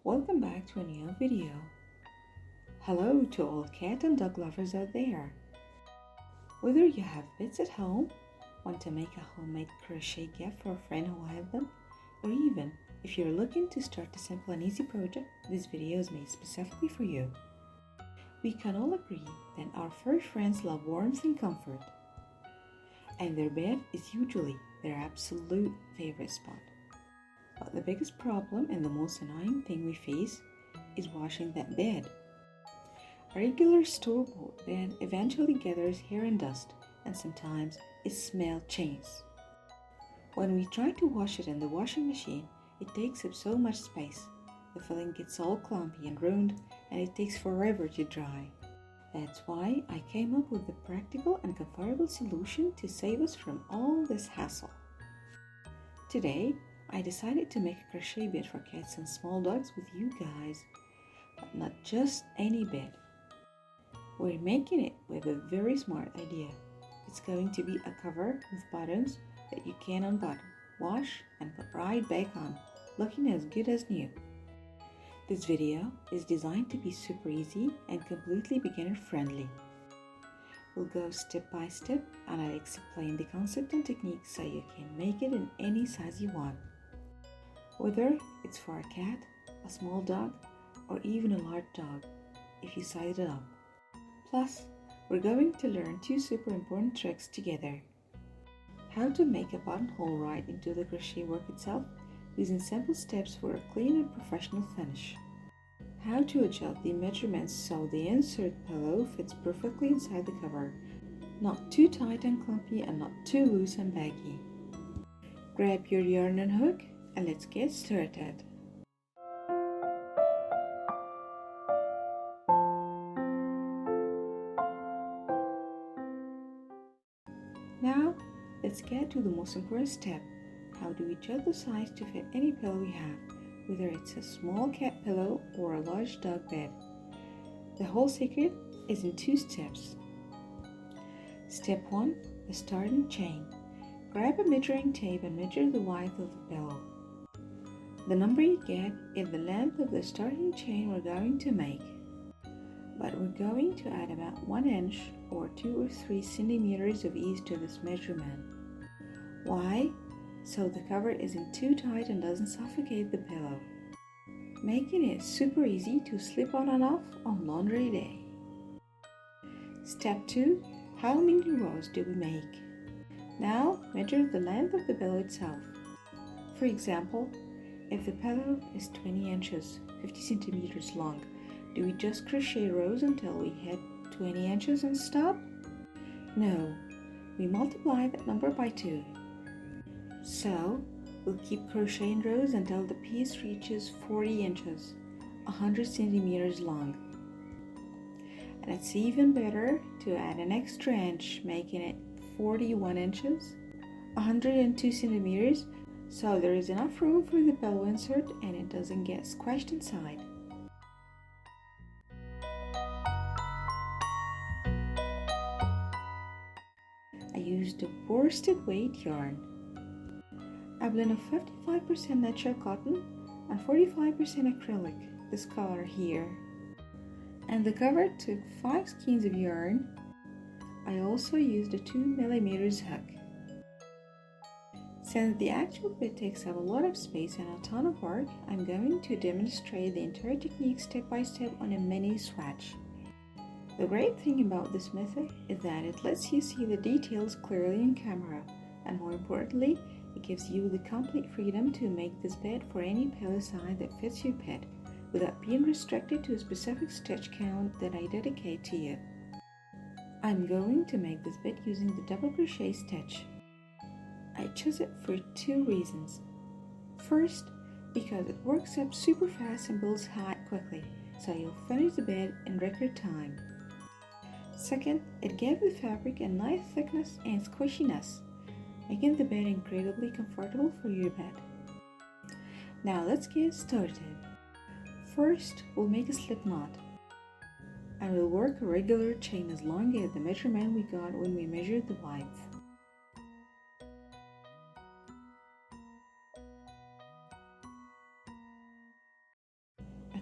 Welcome back to a new video. Hello to all cat and dog lovers out there. Whether you have pets at home, want to make a homemade crochet gift for a friend who has them, or even if you're looking to start a simple and easy project, this video is made specifically for you. We can all agree that our fur friends love warmth and comfort, and their bed is usually their absolute favorite spot. But the biggest problem and the most annoying thing we face is washing that bed. A regular store-bought bed eventually gathers hair and dust, and sometimes its smell changes. When we try to wash it in the washing machine, it takes up so much space. The filling gets all clumpy and ruined, and it takes forever to dry. That's why I came up with a practical and comfortable solution to save us from all this hassle. Today, I decided to make a crochet bed for cats and small dogs with you guys, but not just any bed. We're making it with a very smart idea. It's going to be a cover with buttons that you can unbutton, wash, and put right back on, looking as good as new. This video is designed to be super easy and completely beginner friendly. We'll go step by step and I'll explain the concept and technique so you can make it in any size you want. Whether it's for a cat, a small dog, or even a large dog, if you size it up. Plus, we're going to learn two super important tricks together. How to make a buttonhole right into the crochet work itself using simple steps for a clean and professional finish. How to adjust the measurements so the insert pillow fits perfectly inside the cover, not too tight and clumpy and not too loose and baggy. Grab your yarn and hook and let's get started. Now, let's get to the most important step. How do we adjust the size to fit any pillow we have, whether it's a small cat pillow or a large dog bed? The whole secret is in two steps. Step 1. The starting chain. Grab a measuring tape and measure the width of the pillow. The number you get is the length of the starting chain we're going to make. But we're going to add about 1 inch or 2 or 3 centimeters of ease to this measurement. Why? So the cover isn't too tight and doesn't suffocate the pillow, making it super easy to slip on and off on laundry day. Step 2. How many rows do we make? Now measure the length of the pillow itself. For example, if the pillow is 20 inches, 50 centimeters long, do we just crochet rows until we hit 20 inches and stop? No, we multiply that number by 2. So, we'll keep crocheting rows until the piece reaches 40 inches, 100 centimeters long. And it's even better to add an extra inch, making it 41 inches, 102 centimeters, so there is enough room for the pillow insert and it doesn't get squashed inside. I used a worsted weight yarn, a blend of 55% natural cotton and 45% acrylic, this color here. And the cover took 5 skeins of yarn. I also used a 2mm hook. Since the actual bit takes up a lot of space and a ton of work, I'm going to demonstrate the entire technique step by step on a mini swatch. The great thing about this method is that it lets you see the details clearly in camera, and more importantly, it gives you the complete freedom to make this bed for any pillow size that fits your pet, without being restricted to a specific stitch count that I dedicate to you. I'm going to make this bed using the double crochet stitch. I chose it for 2 reasons. First, because it works up super fast and builds high quickly, so you'll finish the bed in record time. Second, it gave the fabric a nice thickness and squishiness, making the bed incredibly comfortable for your bed. Now let's get started. First, we'll make a slip knot. I will work a regular chain as long as the measurement we got when we measured the width.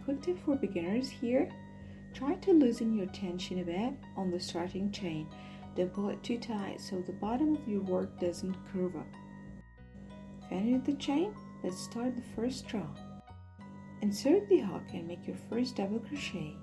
quick tip for beginners here: try to loosen your tension a bit on the starting chain. Don't pull it too tight so the bottom of your work doesn't curve up. Finish the chain. Let's start the first row. Insert the hook and make your first double crochet.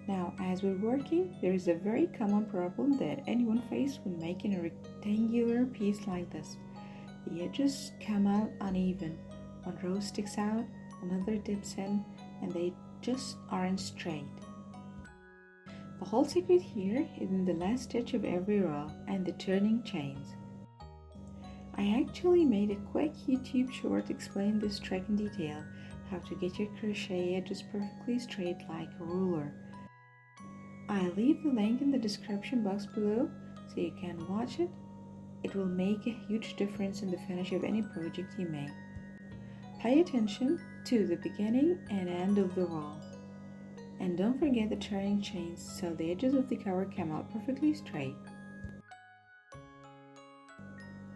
Now, as we're working, there is a very common problem that anyone faces when making a rectangular piece like this. The edges come out uneven. One row sticks out, another dips in, and they just aren't straight. The whole secret here is in the last stitch of every row and the turning chains. I actually made a quick YouTube short explaining this trick in detail, how to get your crochet edges perfectly straight like a ruler. I'll leave the link in the description box below so you can watch it. It will make a huge difference in the finish of any project you make. Pay attention to the beginning and end of the row. And don't forget the turning chains so the edges of the cover come out perfectly straight.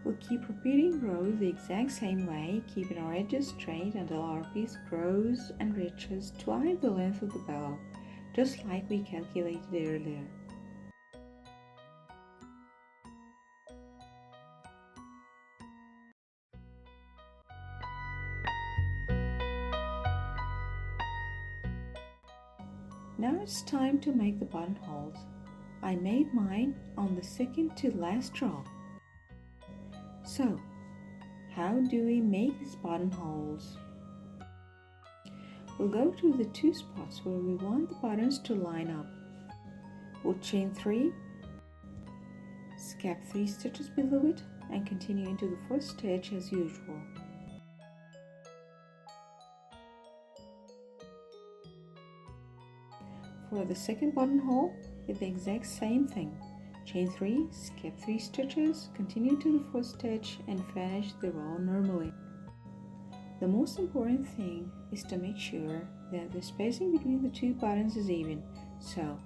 We'll keep repeating rows the exact same way, keeping our edges straight until our piece grows and reaches twice the length of the bellow, just like we calculated earlier. Now it's time to make the buttonholes. I made mine on the second to last row. So, how do we make these buttonholes? We'll go to the two spots where we want the buttons to line up. We'll chain 3, skip 3 stitches below it, and continue into the first stitch as usual. For the second buttonhole, it's the exact same thing. Chain 3, skip 3 stitches, continue to the first stitch, and finish the row normally. The most important thing is to make sure that the spacing between the two buttons is even. So,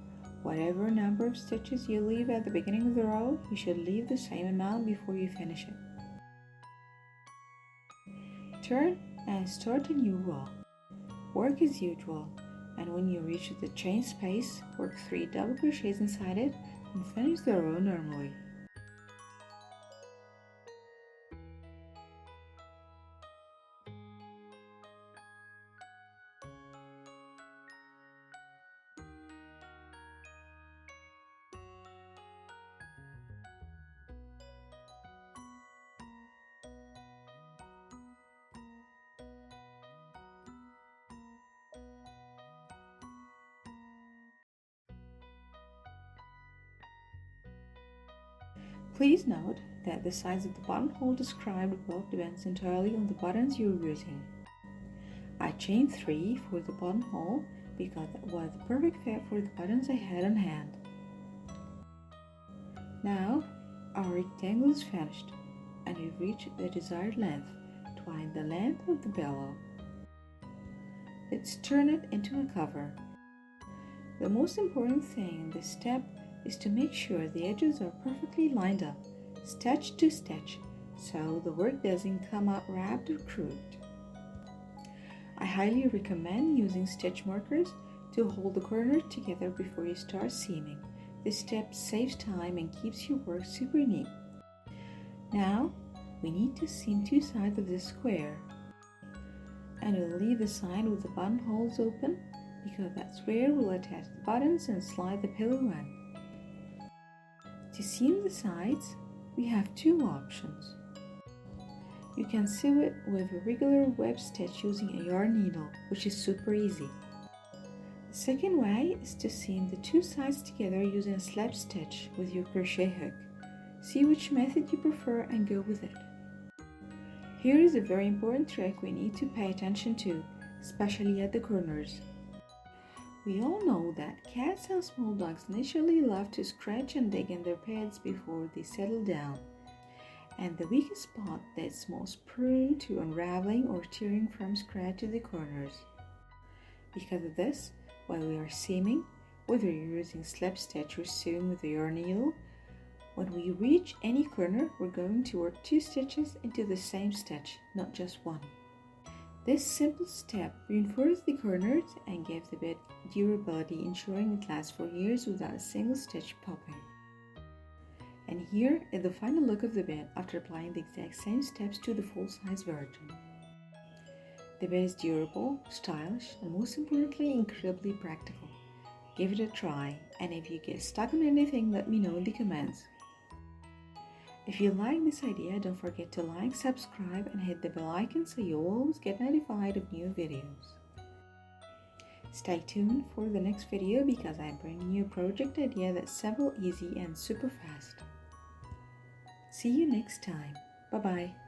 whatever number of stitches you leave at the beginning of the row, you should leave the same amount before you finish it. Turn and start a new row. Work as usual, and when you reach the chain space, work 3 double crochets inside it and finish the row normally. Please note that the size of the buttonhole described above depends entirely on the buttons you're using. I chained 3 for the buttonhole because that was the perfect fit for the buttons I had on hand. Now our rectangle is finished and we've reached the desired length, twice the length of the bellow. Let's turn it into a cover. The most important thing in this step is to make sure the edges are perfectly lined up, stitch to stitch, so the work doesn't come out wrapped or crooked. I highly recommend using stitch markers to hold the corners together before you start seaming. This step saves time and keeps your work super neat. Now, we need to seam 2 sides of this square. And we'll leave the side with the buttonholes open because that's where we'll attach the buttons and slide the pillow in. To seam the sides, we have 2 options. You can sew it with a regular web stitch using a yarn needle, which is super easy. The second way is to seam the 2 sides together using a slip stitch with your crochet hook. See which method you prefer and go with it. Here is a very important trick we need to pay attention to, especially at the corners. We all know that cats and small dogs initially love to scratch and dig in their pads before they settle down. And the weakest spot that's most prone to unraveling or tearing from scratch is the corners. Because of this, while we are seaming, whether you're using slip stitch or sewing with your needle. When we reach any corner, we're going to work 2 stitches into the same stitch, not just one. This simple step reinforces the corners and gives the bit durability, ensuring it lasts for years without a single stitch popping. And here is the final look of the bit after applying the exact same steps to the full-size version. The bit is durable, stylish, and most importantly, incredibly practical. Give it a try, and if you get stuck on anything, let me know in the comments. If you like this idea, don't forget to like, subscribe, and hit the bell icon so you always get notified of new videos. Stay tuned for the next video because I bring you a project idea that's simple, easy, and super fast. See you next time. Bye-bye.